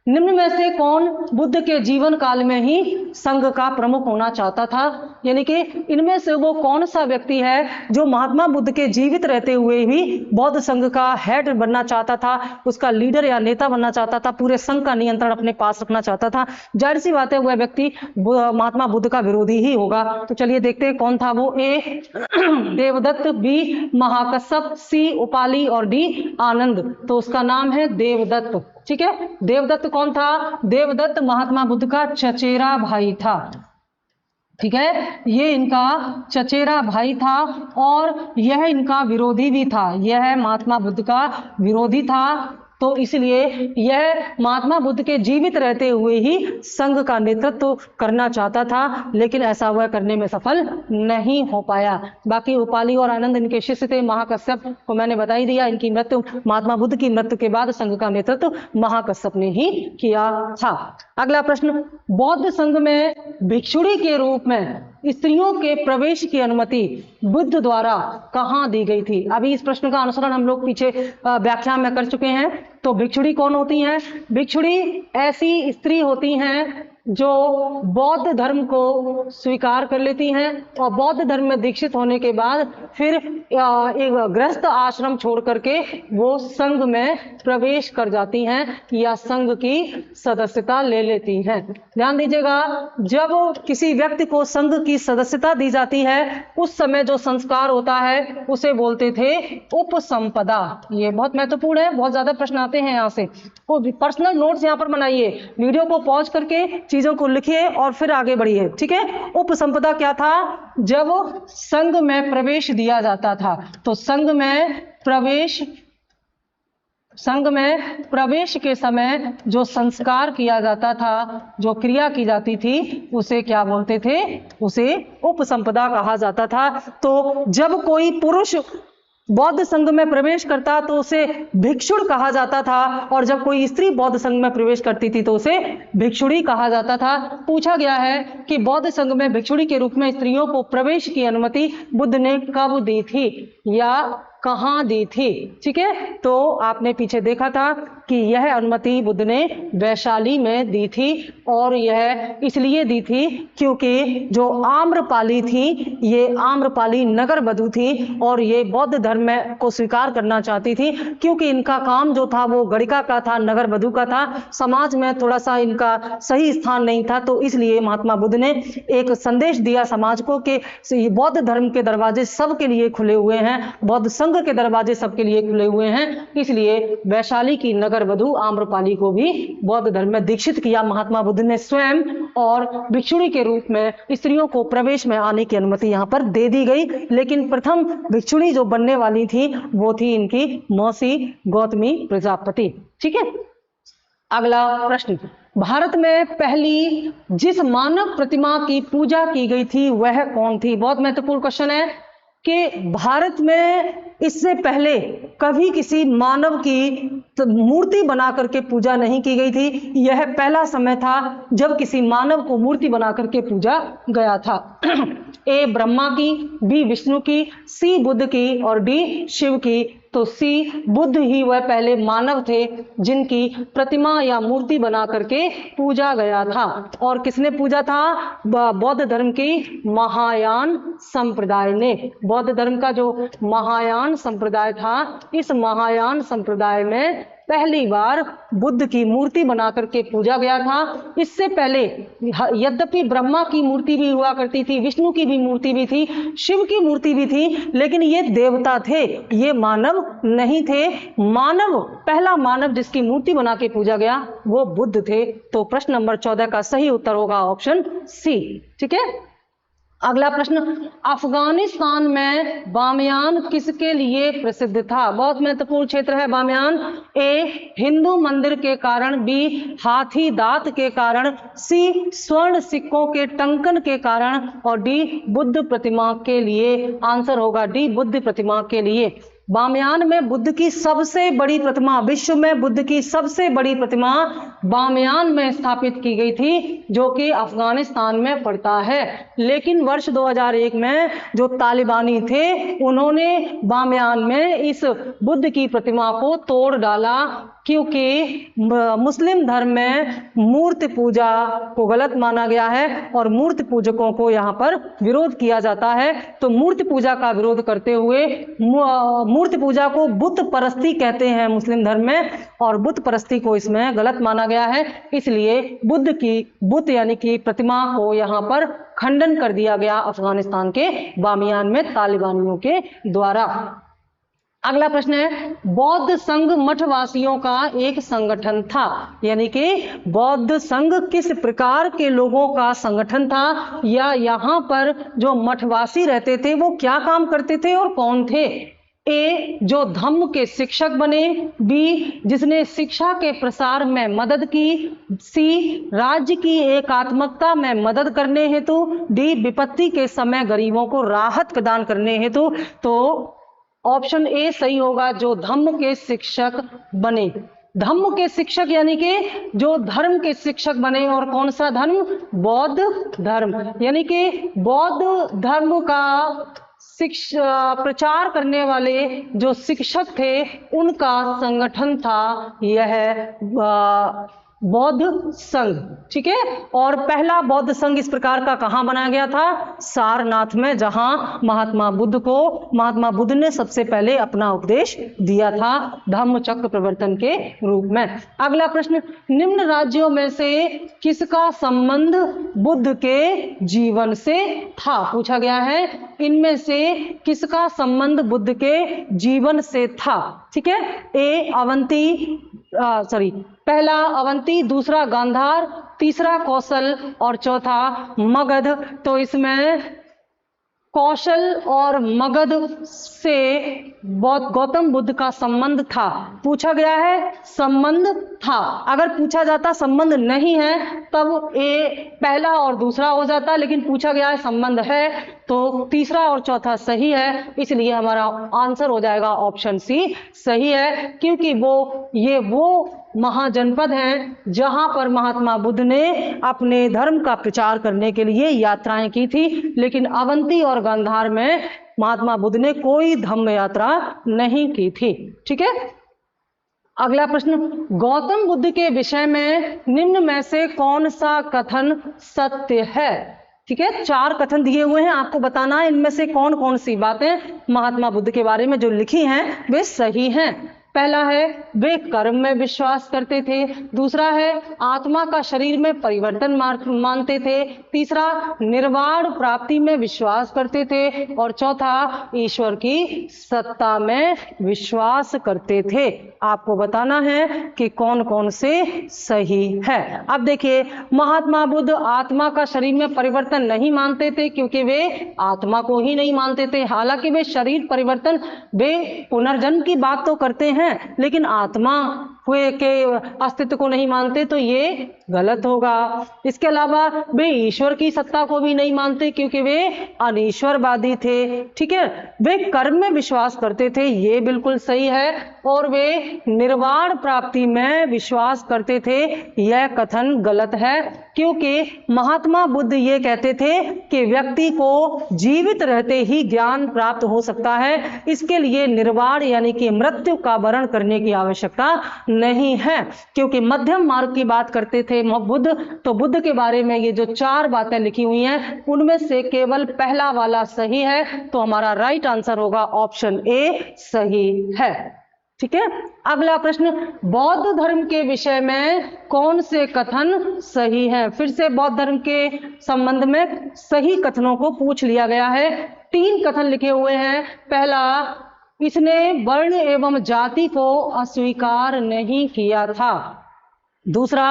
निम्न में से कौन बुद्ध के जीवन काल में ही संघ का प्रमुख होना चाहता था, यानी कि इनमें से वो कौन सा व्यक्ति है जो महात्मा बुद्ध के जीवित रहते हुए भी बौद्ध संघ का हेड बनना चाहता था, उसका लीडर या नेता बनना चाहता था, पूरे संघ का नियंत्रण अपने पास रखना चाहता था? जाहिर सी बात है वह व्यक्ति महात्मा बुद्ध का विरोधी ही होगा। तो चलिए देखते हैं कौन था वो। ए देवदत्त, बी महाकश्यप, सी उपाली और डी आनंद। तो उसका नाम है देवदत्त। ठीक है, देवदत्त कौन था? देवदत्त महात्मा बुद्ध का चचेरा भाई था। ठीक है, ये इनका चचेरा भाई था और यह इनका विरोधी भी था। यह महात्मा बुद्ध का विरोधी था, तो इसलिए यह महात्मा बुद्ध के जीवित रहते हुए ही संघ का नेतृत्व करना चाहता था, लेकिन ऐसा वह करने में सफल नहीं हो पाया। बाकी उपाली और आनंद इनके शिष्य थे। महाकश्यप को मैंने बता ही दिया, इनकी मृत्यु, महात्मा बुद्ध की मृत्यु के बाद संघ का नेतृत्व महाकश्यप ने ही किया था। अगला प्रश्न, बौद्ध संघ में भिक्षुणी के रूप में स्त्रियों के प्रवेश की अनुमति बुद्ध द्वारा कहाँ दी गई थी? अभी इस प्रश्न का अनुसरण हम लोग पीछे व्याख्यान में कर चुके हैं। तो भिक्षुणी कौन होती हैं? भिक्षुणी ऐसी स्त्री होती हैं जो बौद्ध धर्म को स्वीकार कर लेती हैं और बौद्ध धर्म में दीक्षित होने के बाद फिर एक गृहस्थ आश्रम छोड़ करके वो संघ में प्रवेश कर जाती हैं या संघ की सदस्यता ले लेती हैं। ध्यान दीजिएगा, जब किसी व्यक्ति को संघ की सदस्यता दी जाती है, उस समय जो संस्कार होता है उसे बोलते थे उपसंपदा। ये बहुत महत्वपूर्ण है, बहुत ज्यादा प्रश्न आते हैं यहाँ से। तो पर्सनल नोट्स यहाँ पर बनाइए, वीडियो को पॉज करके चीजों को लिखिए और फिर आगे बढ़िए। ठीक है, उपसंपदा क्या था? जब संघ में प्रवेश दिया जाता था, तो संघ में प्रवेश के समय जो संस्कार किया जाता था, जो क्रिया की जाती थी, उसे क्या बोलते थे? उसे उपसंपदा कहा जाता था। तो जब कोई पुरुष बौद्ध संघ में प्रवेश करता तो उसे भिक्षुण कहा जाता था, और जब कोई स्त्री बौद्ध संघ में प्रवेश करती थी तो उसे भिक्षुणी कहा जाता था। पूछा गया है कि बौद्ध संघ में भिक्षुणी के रूप में स्त्रियों को प्रवेश की अनुमति बुद्ध ने कब दी थी, या कहाँ दी थी? ठीक है, तो आपने पीछे देखा था कि यह अनुमति बुद्ध ने वैशाली में दी थी, और यह इसलिए दी थी क्योंकि जो आम्रपाली थी, ये आम्रपाली नगर वधु थी और ये बौद्ध धर्म को स्वीकार करना चाहती थी, क्योंकि इनका काम जो था वो गणिका का था, नगर वधु का था, समाज में थोड़ा सा इनका सही स्थान नहीं था। तो इसलिए महात्मा बुद्ध ने एक संदेश दिया समाज को कि बौद्ध धर्म के दरवाजे सबके लिए खुले हुए हैं, बौद्ध संघ के दरवाजे सबके लिए खुले हुए हैं, इसलिए वैशाली की नगर वधु आम्रपाली को भी बौद्ध धर्म में दीक्षित किया महात्मा बुद्ध ने स्वयं, और भिक्षुणी के रूप में स्त्रियों को प्रवेश में आने की अनुमति यहाँ पर दे दी गई। लेकिन प्रथम भिक्षुणी जो बनने वाली थी वो थी इनकी मौसी गौतमी प्रजापति। ठीक है, अगला प्रश्न, भारत में पहली जिस मानव प्रतिमा की पूजा की गई थी वह कौन थी? बहुत महत्वपूर्ण क्वेश्चन है कि भारत में इससे पहले कभी किसी मानव की मूर्ति बना करके पूजा नहीं की गई थी। यह पहला समय था जब किसी मानव को मूर्ति बना करके पूजा गया था। ए ब्रह्मा की, बी विष्णु की, सी बुद्ध की और डी शिव की। तो सी बुद्ध ही वह पहले मानव थे जिनकी प्रतिमा या मूर्ति बना करके पूजा गया था। और किसने पूजा था? बौद्ध धर्म की महायान संप्रदाय ने। बौद्ध धर्म का जो महायान संप्रदाय था, इस महायान संप्रदाय में पहली बार बुद्ध की मूर्ति बना करके पूजा गया था। इससे पहले यद्यपि ब्रह्मा की मूर्ति भी हुआ करती थी, विष्णु की भी मूर्ति भी थी, शिव की मूर्ति भी थी, लेकिन ये देवता थे, ये मानव नहीं थे। मानव, पहला मानव जिसकी मूर्ति बना के पूजा गया वो बुद्ध थे। तो प्रश्न नंबर 14 का सही उत्तर होगा ऑप्शन सी। ठीक है, अगला प्रश्न, अफगानिस्तान में बामियान किसके लिए प्रसिद्ध था? बहुत महत्वपूर्ण क्षेत्र है बामियान। ए हिंदू मंदिर के कारण, बी हाथी दांत के कारण, सी स्वर्ण सिक्कों के टंकन के कारण और डी बुद्ध प्रतिमा के लिए। आंसर होगा डी बुद्ध प्रतिमा के लिए। बामियान में बुद्ध की सबसे बड़ी प्रतिमा, विश्व में बुद्ध की सबसे बड़ी प्रतिमा बामियान में स्थापित की गई थी, जो कि अफगानिस्तान में पड़ता है। लेकिन वर्ष 2001 में जो तालिबानी थे उन्होंने बामियान में इस बुद्ध की प्रतिमा को तोड़ डाला, क्योंकि मुस्लिम धर्म में मूर्ति पूजा को गलत माना गया है और मूर्ति पूजकों को यहाँ पर विरोध किया जाता है। तो मूर्ति पूजा का विरोध करते हुए, मूर्ति पूजा को बुत परस्ती कहते हैं मुस्लिम धर्म में, और बुत परस्ती को इसमें गलत माना गया है, इसलिए बुद्ध की बुत यानी कि प्रतिमा को यहाँ पर खंडन कर दिया गया अफगानिस्तान के बामियान में तालिबानियों के द्वारा। अगला प्रश्न है, बौद्ध संघ मठवासियों का एक संगठन था, यानी कि बौद्ध संघ किस प्रकार के लोगों का संगठन था, या यहाँ पर जो मठवासी रहते थे वो क्या काम करते थे और कौन थे? ए जो धम्म के शिक्षक बने, बी जिसने शिक्षा के प्रसार में मदद की, सी राज्य की एकात्मकता में मदद करने हेतु, डी विपत्ति के समय गरीबों को राहत प्रदान करने हेतु। तो ऑप्शन ए सही होगा, जो धम्म के शिक्षक बने। धम्म के शिक्षक यानी कि जो धर्म के शिक्षक बने, और कौन सा धर्म? बौद्ध धर्म, यानी कि बौद्ध धर्म का प्रचार करने वाले जो शिक्षक थे उनका संगठन था यह बौद्ध संघ। ठीक है, और पहला बौद्ध संघ इस प्रकार का कहाँ बनाया गया था? सारनाथ में, जहां महात्मा बुद्ध ने सबसे पहले अपना उपदेश दिया था धम्म चक्र प्रवर्तन के रूप में। अगला प्रश्न, निम्न राज्यों में से किसका संबंध बुद्ध के जीवन से था? पूछा गया है, इनमें से किसका संबंध बुद्ध के जीवन से था? ठीक है, ए अवंती, पहला अवंती, दूसरा गांधार, तीसरा कौशल और चौथा मगध। तो इसमें कौशल और मगध से गौतम बुद्ध का संबंध था। पूछा गया है संबंध था, अगर पूछा जाता संबंध नहीं है तब ए पहला और दूसरा हो जाता, लेकिन पूछा गया है संबंध है, तो तीसरा और चौथा सही है, इसलिए हमारा आंसर हो जाएगा ऑप्शन सी सही है, क्योंकि वो महाजनपद हैं जहां पर महात्मा बुद्ध ने अपने धर्म का प्रचार करने के लिए यात्राएं की थी, लेकिन अवंती और गांधार में महात्मा बुद्ध ने कोई धम्म यात्रा नहीं की थी। ठीक है, अगला प्रश्न, गौतम बुद्ध के विषय में निम्न में से कौन सा कथन सत्य है? ठीक है, 4 कथन दिए हुए हैं, आपको बताना है इनमें से कौन कौन सी बातें महात्मा बुद्ध के बारे में जो लिखी हैं वे सही हैं। पहला है वे कर्म में विश्वास करते थे। दूसरा है आत्मा का शरीर में परिवर्तन मानते थे। तीसरा निर्वाण प्राप्ति में विश्वास करते थे। और चौथा ईश्वर की सत्ता में विश्वास करते थे। आपको बताना है कि कौन कौन से सही है। अब देखिए, महात्मा बुद्ध आत्मा का शरीर में परिवर्तन नहीं मानते थे क्योंकि वे आत्मा को ही नहीं मानते थे। हालांकि वे शरीर परिवर्तन, वे पुनर्जन्म की बात तो करते हैं लेकिन आत्मा हुए के अस्तित्व को नहीं मानते, तो ये गलत होगा। इसके अलावा वे ईश्वर की सत्ता को भी नहीं मानते क्योंकि वे अनीश्वरवादी थे। ठीक है, वे कर्म में विश्वास करते थे, ये बिल्कुल सही है। और वे निर्वाण प्राप्ति में विश्वास करते थे, यह कथन गलत है क्योंकि महात्मा बुद्ध ये कहते थे कि व्यक्ति को जीवित रहते ही ज्ञान प्राप्त हो सकता है, इसके लिए निर्वाण यानी कि मृत्यु का वरण करने की आवश्यकता नहीं है। क्योंकि मध्यम मार्ग की बात करते थे बुद्ध, तो बुद्ध के बारे में ये जो 4 बातें लिखी हुई हैं उनमें से केवल पहला वाला सही है, तो हमारा राइट आंसर होगा ऑप्शन ए सही है। ठीक है, अगला प्रश्न, बौद्ध धर्म के विषय में कौन से कथन सही हैं? फिर से बौद्ध धर्म के संबंध में सही कथनों को पूछ लिया गया है। 3 कथन लिखे हुए हैं। पहला, इसने वर्ण एवं जाति को अस्वीकार नहीं किया था। दूसरा,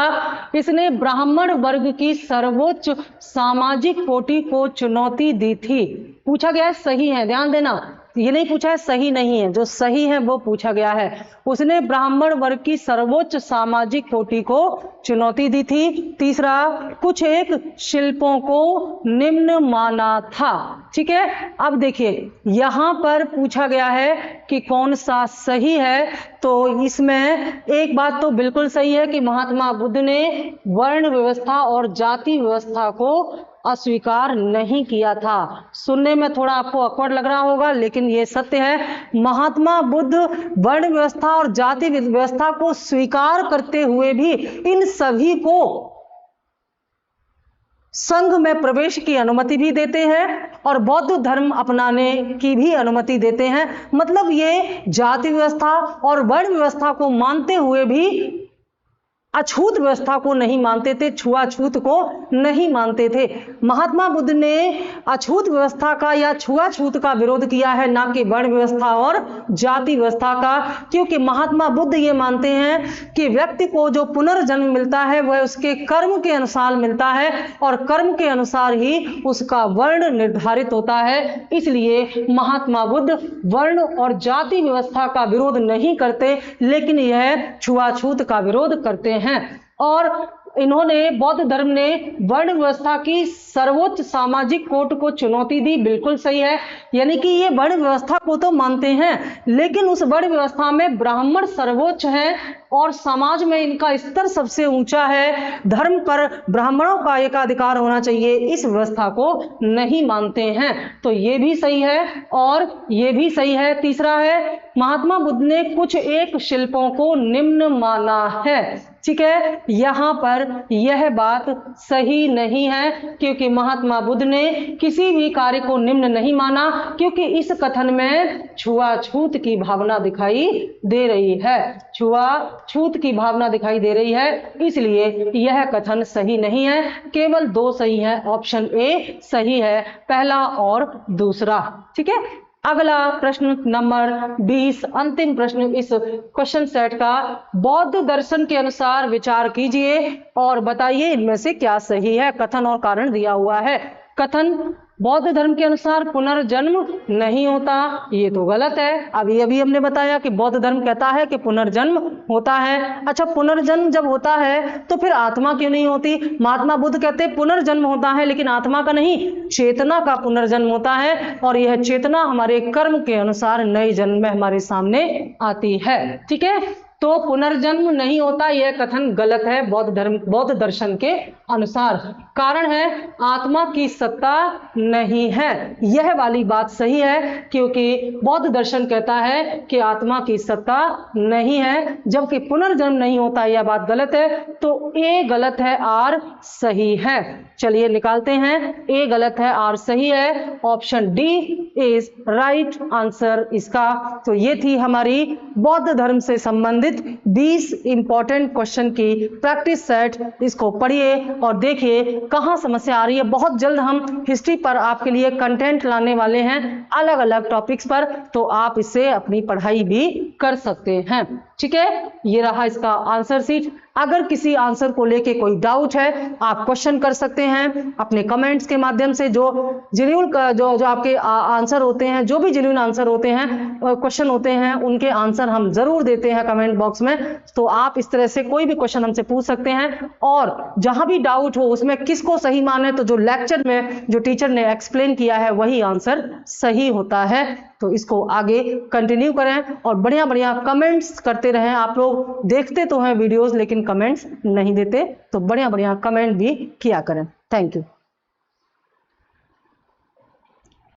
इसने ब्राह्मण वर्ग की सर्वोच्च सामाजिक कोटि को चुनौती दी थी। पूछा गया है सही है, ध्यान देना, ये नहीं पूछा है सही नहीं है, जो सही है वो पूछा गया है। उसने ब्राह्मण वर्ग की सर्वोच्च सामाजिक कोटि को चुनौती दी थी। तीसरा, कुछ एक शिल्पों को निम्न माना था। ठीक है, अब देखिए यहां पर पूछा गया है कि कौन सा सही है, तो इसमें एक बात तो बिल्कुल सही है कि महात्मा बुद्ध ने वर्ण व्यवस्था और जाति व्यवस्था को अस्वीकार नहीं किया था। सुनने में थोड़ा आपको awkward लग रहा होगा लेकिन ये सत्य है। महात्मा बुद्ध वर्ण व्यवस्था और जाति व्यवस्था को स्वीकार करते हुए भी इन सभी को संघ में प्रवेश की अनुमति भी देते हैं और बौद्ध धर्म अपनाने की भी अनुमति देते हैं। मतलब ये जाति व्यवस्था और वर्ण व्यवस्था को मानते हुए भी अछूत व्यवस्था को नहीं मानते थे, छुआछूत को नहीं मानते थे। महात्मा बुद्ध ने अछूत व्यवस्था का या छुआछूत का विरोध किया है, ना कि वर्ण व्यवस्था और जाति व्यवस्था का, क्योंकि महात्मा बुद्ध ये मानते हैं कि व्यक्ति को जो पुनर्जन्म मिलता है वह उसके कर्म के अनुसार मिलता है और कर्म के अनुसार ही उसका वर्ण निर्धारित होता है। इसलिए महात्मा बुद्ध वर्ण और जाति व्यवस्था का विरोध नहीं करते, लेकिन यह छुआछूत का विरोध करते हैं। और इन्होंने, बौद्ध धर्म ने वर्ण व्यवस्था की सर्वोच्च सामाजिक कोट को चुनौती दी, बिल्कुल सही है। यानी कि ये वर्ण व्यवस्था को तो मानते हैं लेकिन उस वर्ण व्यवस्था में ब्राह्मण सर्वोच्च है और समाज में इनका स्तर सबसे ऊंचा है, धर्म पर ब्राह्मणों का एकाधिकार होना चाहिए, इस व्यवस्था को नहीं मानते हैं। तो ये भी सही है और ये भी सही है। तीसरा है, महात्मा बुद्ध ने कुछ एक शिल्पों को निम्न माना है। ठीक है, यहां पर यह बात सही नहीं है क्योंकि महात्मा बुद्ध ने किसी भी कार्य को निम्न नहीं माना, क्योंकि इस कथन में छुआछूत की भावना दिखाई दे रही है, छुआछूत की भावना दिखाई दे रही है, इसलिए यह कथन सही नहीं है। केवल 2 सही है, ऑप्शन ए सही है, पहला और दूसरा। ठीक है, अगला प्रश्न नंबर 20, अंतिम प्रश्न इस क्वेश्चन सेट का। बौद्ध दर्शन के अनुसार विचार कीजिए और बताइए इनमें से क्या सही है। कथन और कारण दिया हुआ है। कथन, बौद्ध धर्म के अनुसार पुनर्जन्म नहीं होता, ये तो गलत है। अभी हमने बताया कि बौद्ध धर्म कहता है कि पुनर्जन्म होता है। अच्छा, पुनर्जन्म जब होता है तो फिर आत्मा क्यों नहीं होती? महात्मा बुद्ध कहते हैं पुनर्जन्म होता है लेकिन आत्मा का नहीं, चेतना का पुनर्जन्म होता है और यह चेतना हमारे कर्म के अनुसार नए जन्म में हमारे सामने आती है। ठीक है, तो पुनर्जन्म नहीं होता, यह कथन गलत है बौद्ध दर्शन के अनुसार। कारण है आत्मा की सत्ता नहीं है, यह वाली बात सही है, क्योंकि बौद्ध दर्शन कहता है कि आत्मा की सत्ता नहीं है, जबकि पुनर्जन्म नहीं होता, यह बात गलत है। तो ए गलत है, आर सही है। चलिए निकालते हैं, ए गलत है, आर सही है। Option D is right answer इसका। तो ये थी हमारी बौद्ध धर्म से संबंधित 20 इंपॉर्टेंट क्वेश्चन की प्रैक्टिस सेट। इसको पढ़िए और देखिए कहां समस्या आ रही है। बहुत जल्द हम हिस्ट्री पर आपके लिए कंटेंट लाने वाले हैं, अलग अलग टॉपिक्स पर, तो आप इससे अपनी पढ़ाई भी कर सकते हैं। ठीक है, ये रहा इसका आंसर सीट। अगर किसी आंसर को लेके कोई डाउट है, आप क्वेश्चन कर सकते हैं अपने कमेंट्स के माध्यम से। जो जेन्युइन जो आपके आंसर होते हैं, जो भी जेन्युइन आंसर होते हैं, क्वेश्चन होते हैं, उनके आंसर हम जरूर देते हैं कमेंट बॉक्स में। तो आप इस तरह से कोई भी क्वेश्चन हमसे पूछ सकते हैं, और जहां भी डाउट हो उसमें किसको सही माने, तो जो लेक्चर में जो टीचर ने एक्सप्लेन किया है वही आंसर सही होता है। तो इसको आगे कंटिन्यू करें और बढ़िया बढ़िया कमेंट्स करते रहें। आप लोग देखते तो हैं वीडियोस, लेकिन कमेंट्स नहीं देते, तो बढ़िया बढ़िया कमेंट भी किया करें। Thank you.